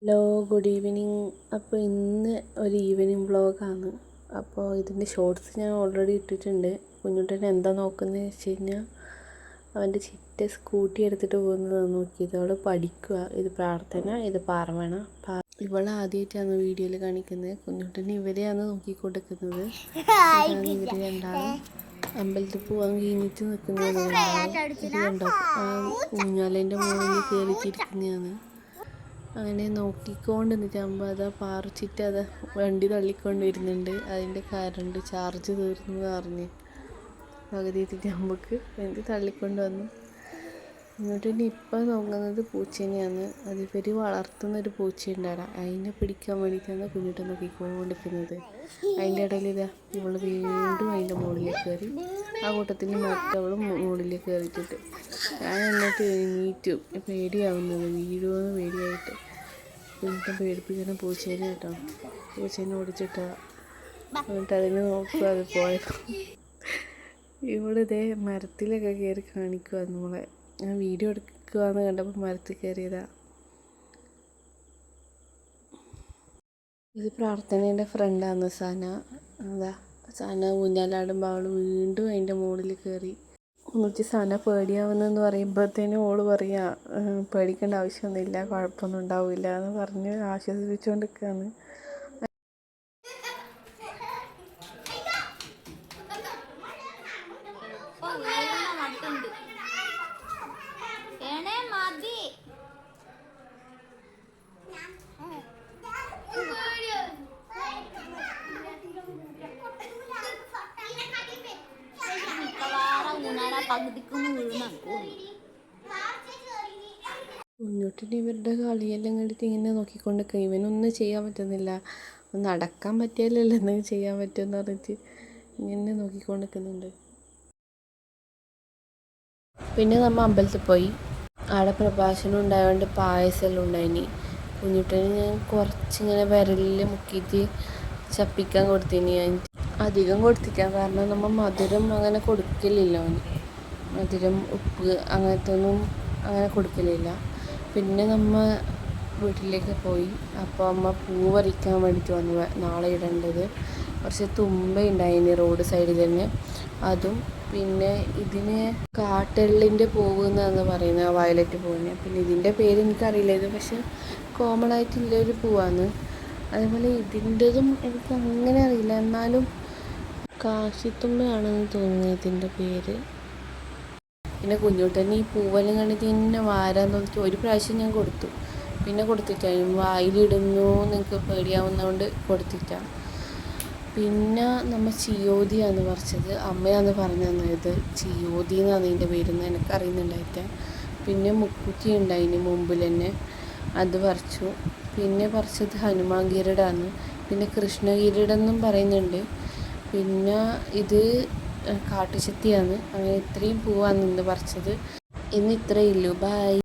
Hello, good evening. അപ്പോൾ ഇന്ന് ഒരു ഈവനിങ് വ്ളോഗാണ്. അപ്പോൾ ഇതിൻ്റെ ഷോർട്സ് ഞാൻ ഓൾറെഡി ഇട്ടിട്ടുണ്ട്. കുഞ്ഞുട്ടൻ എന്താ നോക്കുന്നത് വെച്ച് കഴിഞ്ഞാൽ അവൻ്റെ ചിറ്റ സ്കൂട്ടി എടുത്തിട്ട് പോകുന്നതാണ് നോക്കിയത്. അവൾ പഠിക്കുക. ഇത് പ്രാർത്ഥന, ഇത് പാർവണ. ഇവളാദ്യമായിട്ടാണ് വീഡിയോയിൽ കാണിക്കുന്നത്. കുഞ്ഞുട്ടൻ ഇവരെയാണ് നോക്കിക്കൊണ്ടിരിക്കുന്നത്. ഇതാണ് ഇവർ രണ്ടാളും അമ്പലത്തിൽ പോകാൻ കഴിഞ്ഞിട്ട് നിൽക്കുന്നതാണ്. ഇത് കണ്ടോ, ഊഞ്ഞാലേൻ്റെ മുകളിൽ കയറിച്ചിരിക്കുന്നതാണ്. അങ്ങനെ നോക്കിക്കൊണ്ട് നിൽക്കുമ്പോൾ അതാ പാറച്ചിട്ട് അതാ വണ്ടി തള്ളിക്കൊണ്ട് വരുന്നുണ്ട്. അതിൻ്റെ കറണ്ട് ചാർജ് തീർന്നു എന്ന് പറഞ്ഞ് പകുതി എത്തിയിട്ട് നമുക്ക് എന്ത് തള്ളിക്കൊണ്ട് വന്നു. എന്നിട്ട് ഇനി ഇപ്പം നോക്കുന്നത് പൂച്ചേനെയാണ്. അതിവർ വളർത്തുന്നൊരു പൂച്ചയുണ്ടാണ്. അതിനെ പിടിക്കാൻ വേണ്ടിയിട്ടാണ് കുഞ്ഞിട്ട് നോക്കിക്കൊണ്ടിരിക്കുന്നത്. അതിൻ്റെ ഇടയിൽ ഇതാ ഇവൾ വീണ്ടും അതിൻ്റെ മുകളിലേക്ക് കയറി. ആ കൂട്ടത്തിൽ മറ്റവളും മുകളിലേക്ക് കയറിയിട്ടിട്ട് ഞാൻ എന്നിട്ട് എണീറ്റു. പേടിയാവുന്നത്, വീഴുമെന്ന് പേടിയായിട്ട്. കുഞ്ഞിട്ട് പേടിപ്പിക്കുന്ന പൂച്ചേനെ കേട്ടോ. പൂച്ചേനെ ഓടിച്ചിട്ടാ. എന്നിട്ട് അതിനെ നോക്കുക, അത് പോയത്. ഇവിടെ ഇതേ മരത്തിലൊക്കെ കയറി കാണിക്കുക നമ്മളെ. ഞാൻ വീഡിയോ എടുക്കുകയെന്ന് കണ്ടപ്പോൾ മരത്തിൽ കയറിയതാ. ഇത് പ്രാർത്ഥനേൻ്റെ ഫ്രണ്ടാണ് സന. അതാ സന ഊഞ്ഞാലാടുമ്പോൾ അവൾ വീണ്ടും അതിൻ്റെ മുകളിൽ കയറി. എന്നിട്ട് സന പേടിയാവുന്നെന്ന് പറയുമ്പോഴത്തേനും ഓള് പറയാ പേടിക്കേണ്ട ആവശ്യമൊന്നുമില്ല, കുഴപ്പമൊന്നും ഉണ്ടാവില്ല എന്ന് പറഞ്ഞ് ആശ്വസിപ്പിച്ചുകൊണ്ടിരിക്കുകയാണ്. കുഞ്ഞുട്ടിന് ഇവരുടെ കളിയെല്ലാം കണ്ടിട്ട് ഇങ്ങനെ നോക്കിക്കൊണ്ട് ഇവനൊന്നും ചെയ്യാൻ പറ്റുന്നില്ല. നടക്കാൻ പറ്റിയാലല്ലോ എന്തെങ്കിലും ചെയ്യാൻ പറ്റുമെന്ന് പറഞ്ഞിട്ട് ഇങ്ങനെ നോക്കിക്കൊണ്ട് നിൽക്കുന്നുണ്ട്. പിന്നെ നമ്മൾ അമ്പലത്തിൽ പോയി. അവിടെ പ്രഭാഷണം ഉണ്ടായതുകൊണ്ട് പായസമെല്ലാം ഉണ്ടായിനി. കുഞ്ഞുട്ടിന് ഞാൻ കുറച്ചിങ്ങനെ വിരലിൽ മുക്കിയിട്ട് ചപ്പിക്കാൻ കൊടുത്തിനി. അധികം കൊടുത്തിക്കാം, കാരണം നമ്മൾ മധുരം അങ്ങനെ കൊടുക്കലില്ല. അവന് മധുരം, ഉപ്പ് അങ്ങനത്തെ ഒന്നും അങ്ങനെ കൊടുക്കലില്ല. പിന്നെ നമ്മൾ വീട്ടിലേക്ക് പോയി. അപ്പോൾ അമ്മ പൂ പറിക്കാൻ വേണ്ടിയിട്ട് വന്നു. നാളെ ഇടേണ്ടത് കുറച്ച് തുമ്പ ഉണ്ടായിന് റോഡ് സൈഡിൽ തന്നെ. അതും പിന്നെ ഇതിന് കാട്ടെള്ളിൻ്റെ പൂവ് എന്നാണ് പറയുന്നത്, വയലറ്റ് പൂവിന്. പിന്നെ ഇതിൻ്റെ പേര് എനിക്കറിയില്ല. ഇത് പക്ഷെ കോമൺ ആയിട്ടുള്ളൊരു പൂവാണ്. അതേപോലെ ഇതിൻ്റെതും എനിക്ക് അങ്ങനെ അറിയില്ല, എന്നാലും കാശിത്തുമ്പയാണെന്ന് തോന്നുന്നു ഇതിൻ്റെ പേര്. പിന്നെ കുഞ്ഞുട്ടന് ഈ പൂവെല്ലാം കണ്ടിട്ട് ഇന്നെ വാരാൻ തോന്നിട്ട് ഒരു പ്രാവശ്യം ഞാൻ കൊടുത്തു. പിന്നെ കൊടുത്തിട്ടാണ് വായിലിടുന്നു നിങ്ങൾക്ക് പേടിയാവുന്നതുകൊണ്ട് കൊടുത്തിട്ടാണ്. പിന്നെ നമ്മൾ ചിയോതിയാണ് പറിച്ചത്. അമ്മയാണ് പറഞ്ഞു തന്നത്. ചിയോതി എന്നാണ് ഇതിൻ്റെ പേരെന്ന് എനിക്കറിയുന്നുണ്ടായിട്ട്. പിന്നെ മുക്കുറ്റി ഉണ്ടായിന് മുമ്പിൽ തന്നെ, അത് പറിച്ചു. പിന്നെ പറിച്ചത് ഹനുമാൻ ഗിരിടാണ്. പിന്നെ കൃഷ്ണഗിരിടെന്നും പറയുന്നുണ്ട്. പിന്നെ ഇത് കാട്ടുചെത്തിയാണ്. അങ്ങനെ ഇത്രയും പൂവാണ് ഇന്ന് പറിച്ചത്. ഇന്ന് ഇത്രയേ ഉള്ളൂ. ബൈ.